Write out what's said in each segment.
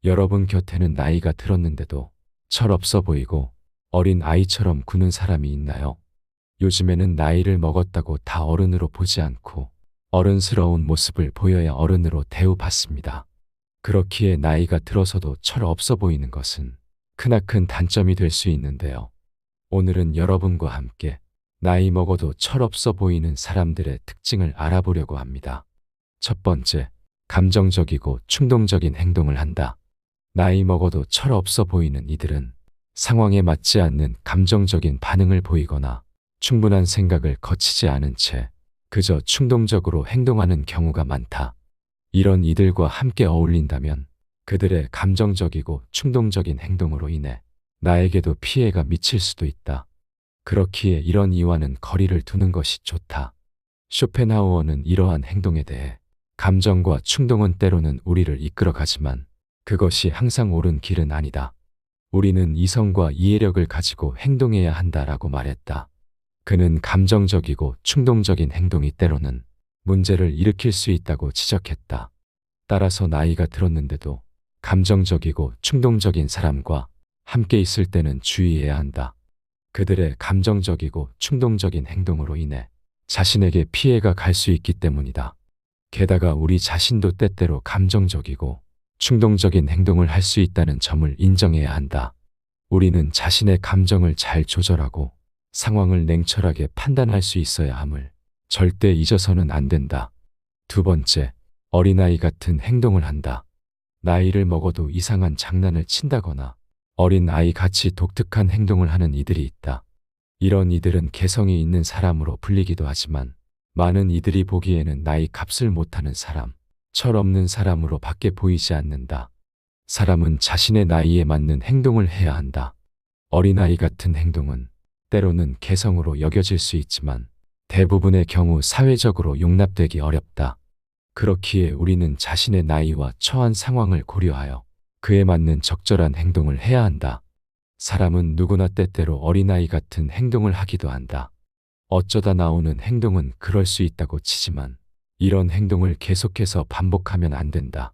여러분 곁에는 나이가 들었는데도 철없어 보이고 어린 아이처럼 구는 사람이 있나요? 요즘에는 나이를 먹었다고 다 어른으로 보지 않고 어른스러운 모습을 보여야 어른으로 대우받습니다. 그렇기에 나이가 들어서도 철없어 보이는 것은 크나큰 단점이 될 수 있는데요. 오늘은 여러분과 함께 나이 먹어도 철없어 보이는 사람들의 특징을 알아보려고 합니다. 첫 번째, 감정적이고 충동적인 행동을 한다. 나이 먹어도 철없어 보이는 이들은 상황에 맞지 않는 감정적인 반응을 보이거나 충분한 생각을 거치지 않은 채 그저 충동적으로 행동하는 경우가 많다. 이런 이들과 함께 어울린다면 그들의 감정적이고 충동적인 행동으로 인해 나에게도 피해가 미칠 수도 있다. 그렇기에 이런 이와는 거리를 두는 것이 좋다. 쇼펜하우어는 이러한 행동에 대해 감정과 충동은 때로는 우리를 이끌어가지만 그것이 항상 옳은 길은 아니다. 우리는 이성과 이해력을 가지고 행동해야 한다라고 말했다. 그는 감정적이고 충동적인 행동이 때로는 문제를 일으킬 수 있다고 지적했다. 따라서 나이가 들었는데도 감정적이고 충동적인 사람과 함께 있을 때는 주의해야 한다. 그들의 감정적이고 충동적인 행동으로 인해 자신에게 피해가 갈 수 있기 때문이다. 게다가 우리 자신도 때때로 감정적이고 충동적인 행동을 할 수 있다는 점을 인정해야 한다. 우리는 자신의 감정을 잘 조절하고 상황을 냉철하게 판단할 수 있어야 함을 절대 잊어서는 안 된다. 두 번째, 어린아이 같은 행동을 한다. 나이를 먹어도 이상한 장난을 친다거나 어린 아이 같이 독특한 행동을 하는 이들이 있다. 이런 이들은 개성이 있는 사람으로 불리기도 하지만 많은 이들이 보기에는 나이 값을 못하는 사람, 철없는 사람으로 밖에 보이지 않는다. 사람은 자신의 나이에 맞는 행동을 해야 한다. 어린아이 같은 행동은 때로는 개성으로 여겨질 수 있지만 대부분의 경우 사회적으로 용납되기 어렵다. 그렇기에 우리는 자신의 나이와 처한 상황을 고려하여 그에 맞는 적절한 행동을 해야 한다. 사람은 누구나 때때로 어린아이 같은 행동을 하기도 한다. 어쩌다 나오는 행동은 그럴 수 있다고 치지만 이런 행동을 계속해서 반복하면 안 된다.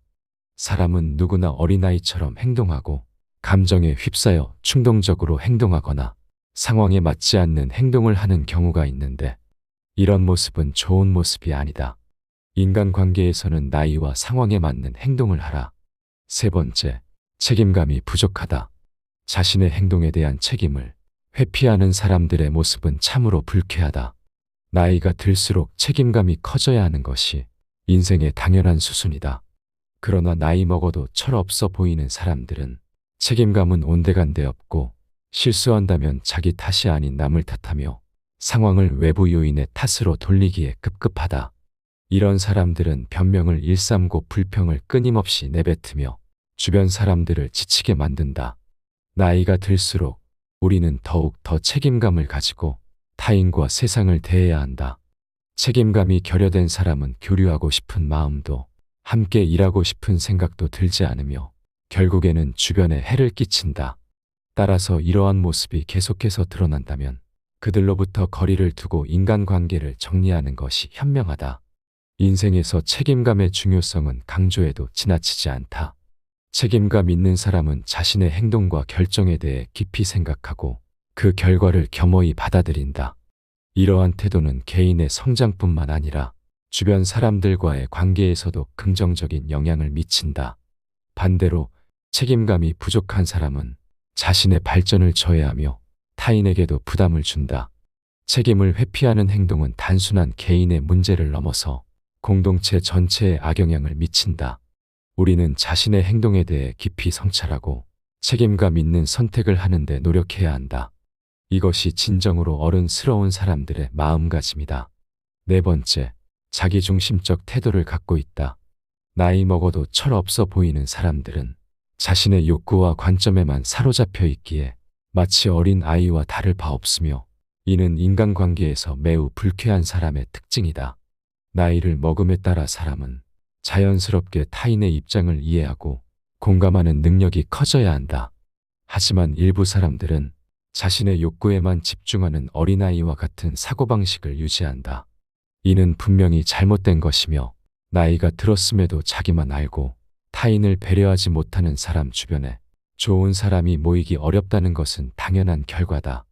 사람은 누구나 어린아이처럼 행동하고 감정에 휩싸여 충동적으로 행동하거나 상황에 맞지 않는 행동을 하는 경우가 있는데 이런 모습은 좋은 모습이 아니다. 인간관계에서는 나이와 상황에 맞는 행동을 하라. 세 번째, 책임감이 부족하다. 자신의 행동에 대한 책임을 회피하는 사람들의 모습은 참으로 불쾌하다. 나이가 들수록 책임감이 커져야 하는 것이 인생의 당연한 수순이다. 그러나 나이 먹어도 철없어 보이는 사람들은 책임감은 온데간데 없고 실수한다면 자기 탓이 아닌 남을 탓하며 상황을 외부 요인의 탓으로 돌리기에 급급하다. 이런 사람들은 변명을 일삼고 불평을 끊임없이 내뱉으며 주변 사람들을 지치게 만든다. 나이가 들수록 우리는 더욱 더 책임감을 가지고 타인과 세상을 대해야 한다. 책임감이 결여된 사람은 교류하고 싶은 마음도 함께 일하고 싶은 생각도 들지 않으며 결국에는 주변에 해를 끼친다. 따라서 이러한 모습이 계속해서 드러난다면 그들로부터 거리를 두고 인간관계를 정리하는 것이 현명하다. 인생에서 책임감의 중요성은 강조해도 지나치지 않다. 책임감 있는 사람은 자신의 행동과 결정에 대해 깊이 생각하고 그 결과를 겸허히 받아들인다. 이러한 태도는 개인의 성장뿐만 아니라 주변 사람들과의 관계에서도 긍정적인 영향을 미친다. 반대로 책임감이 부족한 사람은 자신의 발전을 저해하며 타인에게도 부담을 준다. 책임을 회피하는 행동은 단순한 개인의 문제를 넘어서 공동체 전체에 악영향을 미친다. 우리는 자신의 행동에 대해 깊이 성찰하고 책임감 있는 선택을 하는데 노력해야 한다. 이것이 진정으로 어른스러운 사람들의 마음가짐이다. 네 번째, 자기중심적 태도를 갖고 있다. 나이 먹어도 철없어 보이는 사람들은 자신의 욕구와 관점에만 사로잡혀 있기에 마치 어린 아이와 다를 바 없으며 이는 인간관계에서 매우 불쾌한 사람의 특징이다. 나이를 먹음에 따라 사람은 자연스럽게 타인의 입장을 이해하고 공감하는 능력이 커져야 한다. 하지만 일부 사람들은 자신의 욕구에만 집중하는 어린아이와 같은 사고방식을 유지한다. 이는 분명히 잘못된 것이며 나이가 들었음에도 자기만 알고 타인을 배려하지 못하는 사람 주변에 좋은 사람이 모이기 어렵다는 것은 당연한 결과다.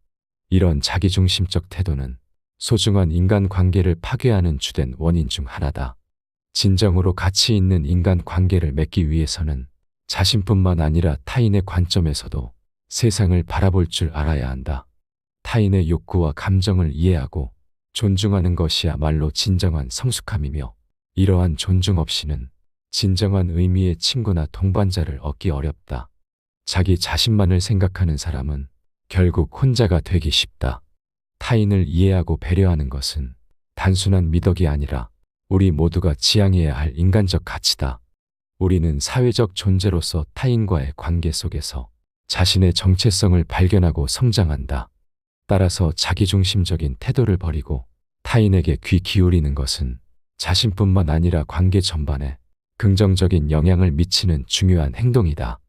이런 자기중심적 태도는 소중한 인간관계를 파괴하는 주된 원인 중 하나다. 진정으로 가치 있는 인간관계를 맺기 위해서는 자신뿐만 아니라 타인의 관점에서도 세상을 바라볼 줄 알아야 한다. 타인의 욕구와 감정을 이해하고 존중하는 것이야말로 진정한 성숙함이며, 이러한 존중 없이는 진정한 의미의 친구나 동반자를 얻기 어렵다. 자기 자신만을 생각하는 사람은 결국 혼자가 되기 쉽다. 타인을 이해하고 배려하는 것은 단순한 미덕이 아니라 우리 모두가 지향해야 할 인간적 가치다. 우리는 사회적 존재로서 타인과의 관계 속에서 자신의 정체성을 발견하고 성장한다. 따라서 자기중심적인 태도를 버리고 타인에게 귀 기울이는 것은 자신뿐만 아니라 관계 전반에 긍정적인 영향을 미치는 중요한 행동이다.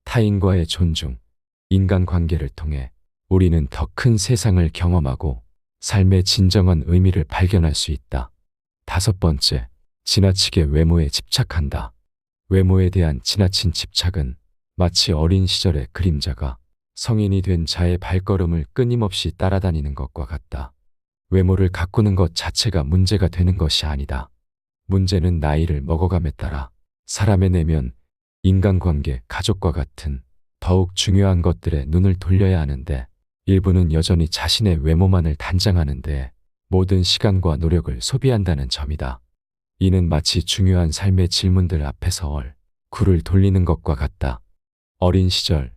타인과의 존중, 인간관계를 통해 우리는 더 큰 세상을 경험하고 삶의 진정한 의미를 발견할 수 있다. 5번째, 지나치게 외모에 집착한다. 외모에 대한 지나친 집착은 마치 어린 시절의 그림자가 성인이 된 자의 발걸음을 끊임없이 따라다니는 것과 같다. 외모를 가꾸는 것 자체가 문제가 되는 것이 아니다. 문제는 나이를 먹어감에 따라 사람의 내면, 인간관계, 가족과 같은 더욱 중요한 것들에 눈을 돌려야 하는데, 일부는 여전히 자신의 외모만을 단장하는데 모든 시간과 노력을 소비한다는 점이다. 이는 마치 중요한 삶의 질문들 앞에서 굴을 돌리는 것과 같다. 어린 시절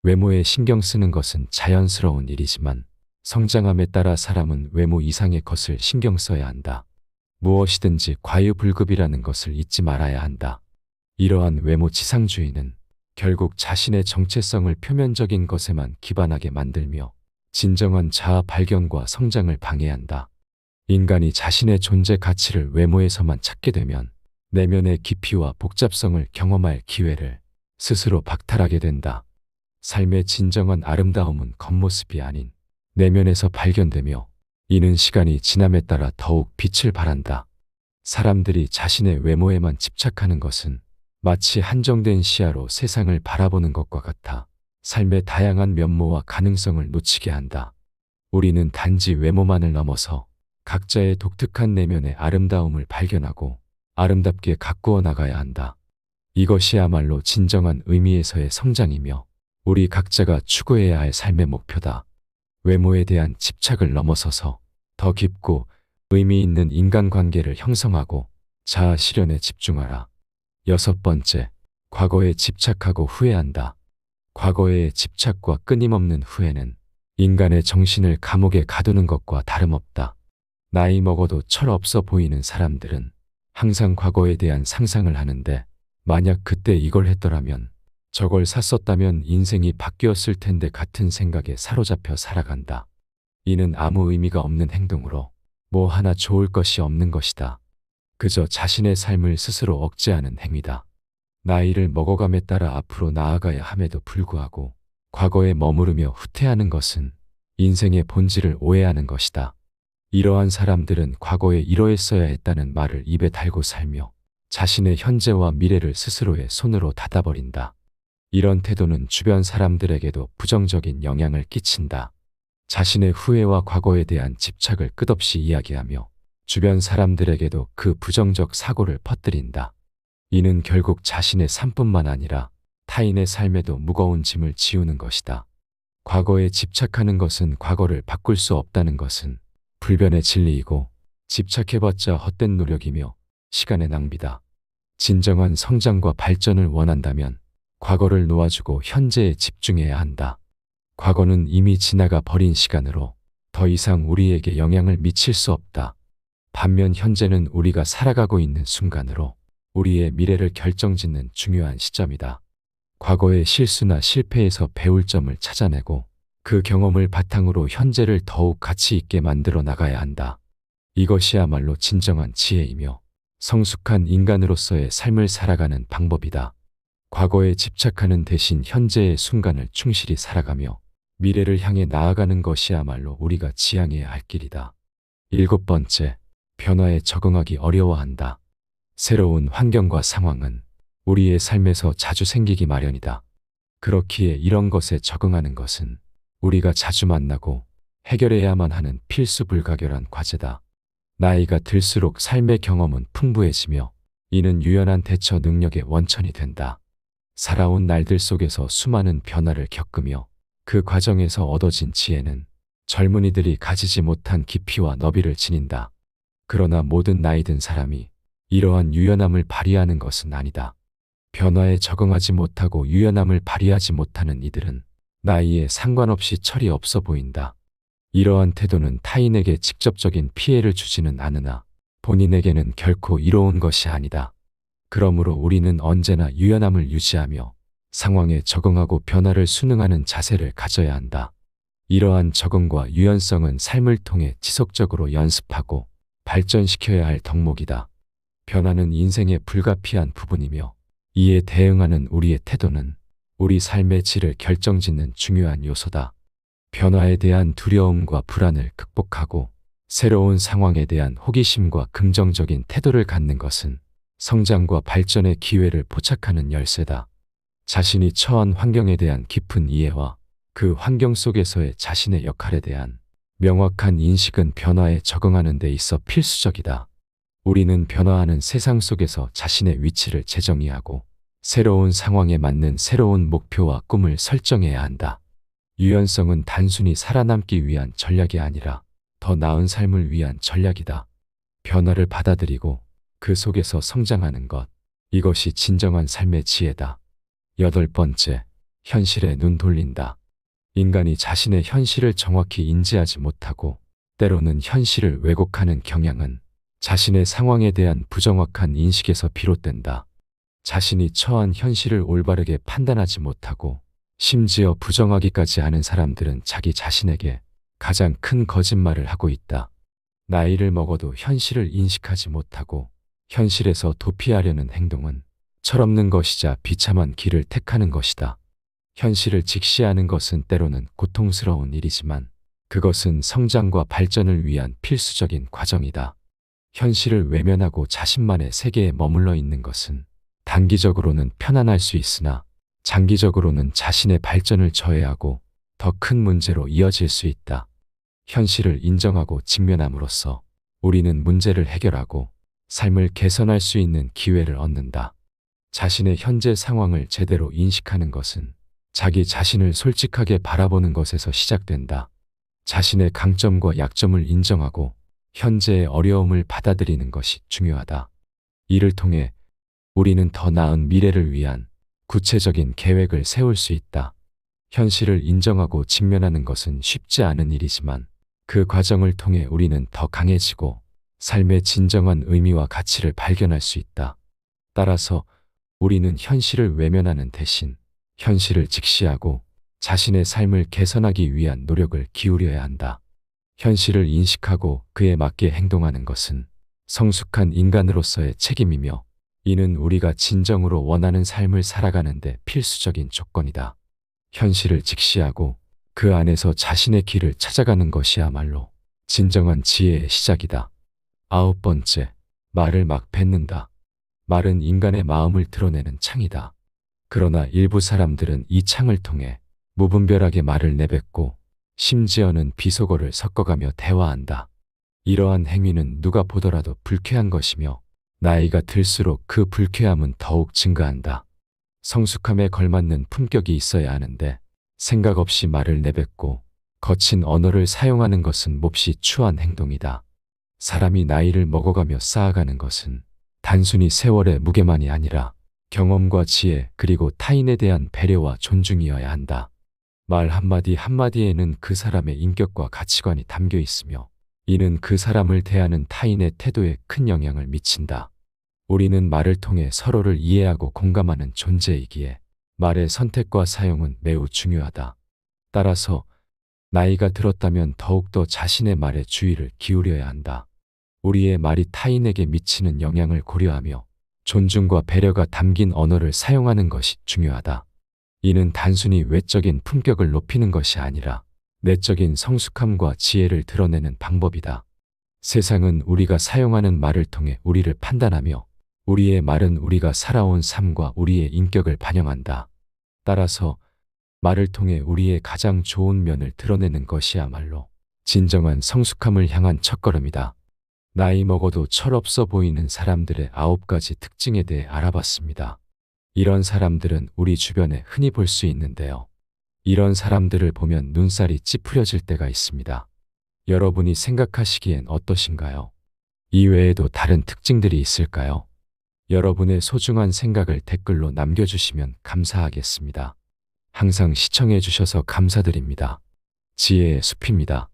외모에 신경 쓰는 것은 자연스러운 일이지만 성장함에 따라 사람은 외모 이상의 것을 신경 써야 한다. 무엇이든지 과유불급이라는 것을 잊지 말아야 한다. 이러한 외모 지상주의는 결국 자신의 정체성을 표면적인 것에만 기반하게 만들며 진정한 자아 발견과 성장을 방해한다. 인간이 자신의 존재 가치를 외모에서만 찾게 되면 내면의 깊이와 복잡성을 경험할 기회를 스스로 박탈하게 된다. 삶의 진정한 아름다움은 겉모습이 아닌 내면에서 발견되며, 이는 시간이 지남에 따라 더욱 빛을 발한다. 사람들이 자신의 외모에만 집착하는 것은 마치 한정된 시야로 세상을 바라보는 것과 같아 삶의 다양한 면모와 가능성을 놓치게 한다. 우리는 단지 외모만을 넘어서 각자의 독특한 내면의 아름다움을 발견하고 아름답게 가꾸어 나가야 한다. 이것이야말로 진정한 의미에서의 성장이며 우리 각자가 추구해야 할 삶의 목표다. 외모에 대한 집착을 넘어서서 더 깊고 의미 있는 인간관계를 형성하고 자아 실현에 집중하라. 6번째, 과거에 집착하고 후회한다. 과거의 집착과 끊임없는 후회는 인간의 정신을 감옥에 가두는 것과 다름없다. 나이 먹어도 철없어 보이는 사람들은 항상 과거에 대한 상상을 하는데, 만약 그때 이걸 했더라면, 저걸 샀었다면 인생이 바뀌었을 텐데 같은 생각에 사로잡혀 살아간다. 이는 아무 의미가 없는 행동으로 뭐 하나 좋을 것이 없는 것이다. 그저 자신의 삶을 스스로 억제하는 행위다. 나이를 먹어감에 따라 앞으로 나아가야 함에도 불구하고 과거에 머무르며 후퇴하는 것은 인생의 본질을 오해하는 것이다. 이러한 사람들은 과거에 이러했어야 했다는 말을 입에 달고 살며 자신의 현재와 미래를 스스로의 손으로 닫아버린다. 이런 태도는 주변 사람들에게도 부정적인 영향을 끼친다. 자신의 후회와 과거에 대한 집착을 끝없이 이야기하며 주변 사람들에게도 그 부정적 사고를 퍼뜨린다. 이는 결국 자신의 삶뿐만 아니라 타인의 삶에도 무거운 짐을 지우는 것이다. 과거에 집착하는 것은 과거를 바꿀 수 없다는 것은 불변의 진리이고, 집착해봤자 헛된 노력이며 시간의 낭비다. 진정한 성장과 발전을 원한다면 과거를 놓아주고 현재에 집중해야 한다. 과거는 이미 지나가 버린 시간으로 더 이상 우리에게 영향을 미칠 수 없다. 반면 현재는 우리가 살아가고 있는 순간으로 우리의 미래를 결정짓는 중요한 시점이다. 과거의 실수나 실패에서 배울 점을 찾아내고 그 경험을 바탕으로 현재를 더욱 가치 있게 만들어 나가야 한다. 이것이야말로 진정한 지혜이며 성숙한 인간으로서의 삶을 살아가는 방법이다. 과거에 집착하는 대신 현재의 순간을 충실히 살아가며 미래를 향해 나아가는 것이야말로 우리가 지향해야 할 길이다. 7번째, 변화에 적응하기 어려워한다. 새로운 환경과 상황은 우리의 삶에서 자주 생기기 마련이다. 그렇기에 이런 것에 적응하는 것은 우리가 자주 만나고 해결해야만 하는 필수 불가결한 과제다. 나이가 들수록 삶의 경험은 풍부해지며 이는 유연한 대처 능력의 원천이 된다. 살아온 날들 속에서 수많은 변화를 겪으며 그 과정에서 얻어진 지혜는 젊은이들이 가지지 못한 깊이와 너비를 지닌다. 그러나 모든 나이 든 사람이 이러한 유연함을 발휘하는 것은 아니다. 변화에 적응하지 못하고 유연함을 발휘하지 못하는 이들은 나이에 상관없이 철이 없어 보인다. 이러한 태도는 타인에게 직접적인 피해를 주지는 않으나 본인에게는 결코 이로운 것이 아니다. 그러므로 우리는 언제나 유연함을 유지하며 상황에 적응하고 변화를 순응하는 자세를 가져야 한다. 이러한 적응과 유연성은 삶을 통해 지속적으로 연습하고 발전시켜야 할 덕목이다. 변화는 인생의 불가피한 부분이며 이에 대응하는 우리의 태도는 우리 삶의 질을 결정짓는 중요한 요소다. 변화에 대한 두려움과 불안을 극복하고 새로운 상황에 대한 호기심과 긍정적인 태도를 갖는 것은 성장과 발전의 기회를 포착하는 열쇠다. 자신이 처한 환경에 대한 깊은 이해와 그 환경 속에서의 자신의 역할에 대한 명확한 인식은 변화에 적응하는 데 있어 필수적이다. 우리는 변화하는 세상 속에서 자신의 위치를 재정의하고 새로운 상황에 맞는 새로운 목표와 꿈을 설정해야 한다. 유연성은 단순히 살아남기 위한 전략이 아니라 더 나은 삶을 위한 전략이다. 변화를 받아들이고 그 속에서 성장하는 것, 이것이 진정한 삶의 지혜다. 8번째, 현실에 눈 돌린다. 인간이 자신의 현실을 정확히 인지하지 못하고 때로는 현실을 왜곡하는 경향은 자신의 상황에 대한 부정확한 인식에서 비롯된다. 자신이 처한 현실을 올바르게 판단하지 못하고 심지어 부정하기까지 하는 사람들은 자기 자신에게 가장 큰 거짓말을 하고 있다. 나이를 먹어도 현실을 인식하지 못하고 현실에서 도피하려는 행동은 철없는 것이자 비참한 길을 택하는 것이다. 현실을 직시하는 것은 때로는 고통스러운 일이지만 그것은 성장과 발전을 위한 필수적인 과정이다. 현실을 외면하고 자신만의 세계에 머물러 있는 것은 단기적으로는 편안할 수 있으나 장기적으로는 자신의 발전을 저해하고 더 큰 문제로 이어질 수 있다. 현실을 인정하고 직면함으로써 우리는 문제를 해결하고 삶을 개선할 수 있는 기회를 얻는다. 자신의 현재 상황을 제대로 인식하는 것은 자기 자신을 솔직하게 바라보는 것에서 시작된다. 자신의 강점과 약점을 인정하고 현재의 어려움을 받아들이는 것이 중요하다. 이를 통해 우리는 더 나은 미래를 위한 구체적인 계획을 세울 수 있다. 현실을 인정하고 직면하는 것은 쉽지 않은 일이지만 그 과정을 통해 우리는 더 강해지고 삶의 진정한 의미와 가치를 발견할 수 있다. 따라서 우리는 현실을 외면하는 대신 현실을 직시하고 자신의 삶을 개선하기 위한 노력을 기울여야 한다. 현실을 인식하고 그에 맞게 행동하는 것은 성숙한 인간으로서의 책임이며 이는 우리가 진정으로 원하는 삶을 살아가는 데 필수적인 조건이다. 현실을 직시하고 그 안에서 자신의 길을 찾아가는 것이야말로 진정한 지혜의 시작이다. 9번째, 말을 막 뱉는다. 말은 인간의 마음을 드러내는 창이다. 그러나 일부 사람들은 이 창을 통해 무분별하게 말을 내뱉고 심지어는 비속어를 섞어가며 대화한다. 이러한 행위는 누가 보더라도 불쾌한 것이며 나이가 들수록 그 불쾌함은 더욱 증가한다. 성숙함에 걸맞는 품격이 있어야 하는데 생각 없이 말을 내뱉고 거친 언어를 사용하는 것은 몹시 추한 행동이다. 사람이 나이를 먹어가며 쌓아가는 것은 단순히 세월의 무게만이 아니라 경험과 지혜 그리고 타인에 대한 배려와 존중이어야 한다. 말 한마디 한마디에는 그 사람의 인격과 가치관이 담겨 있으며 이는 그 사람을 대하는 타인의 태도에 큰 영향을 미친다. 우리는 말을 통해 서로를 이해하고 공감하는 존재이기에 말의 선택과 사용은 매우 중요하다. 따라서 나이가 들었다면 더욱더 자신의 말에 주의를 기울여야 한다. 우리의 말이 타인에게 미치는 영향을 고려하며 존중과 배려가 담긴 언어를 사용하는 것이 중요하다. 이는 단순히 외적인 품격을 높이는 것이 아니라 내적인 성숙함과 지혜를 드러내는 방법이다. 세상은 우리가 사용하는 말을 통해 우리를 판단하며 우리의 말은 우리가 살아온 삶과 우리의 인격을 반영한다. 따라서 말을 통해 우리의 가장 좋은 면을 드러내는 것이야말로 진정한 성숙함을 향한 첫걸음이다. 나이 먹어도 철없어 보이는 사람들의 9가지 특징에 대해 알아봤습니다. 이런 사람들은 우리 주변에 흔히 볼 수 있는데요. 이런 사람들을 보면 눈살이 찌푸려질 때가 있습니다. 여러분이 생각하시기엔 어떠신가요? 이 외에도 다른 특징들이 있을까요? 여러분의 소중한 생각을 댓글로 남겨주시면 감사하겠습니다. 항상 시청해 주셔서 감사드립니다. 지혜의 숲입니다.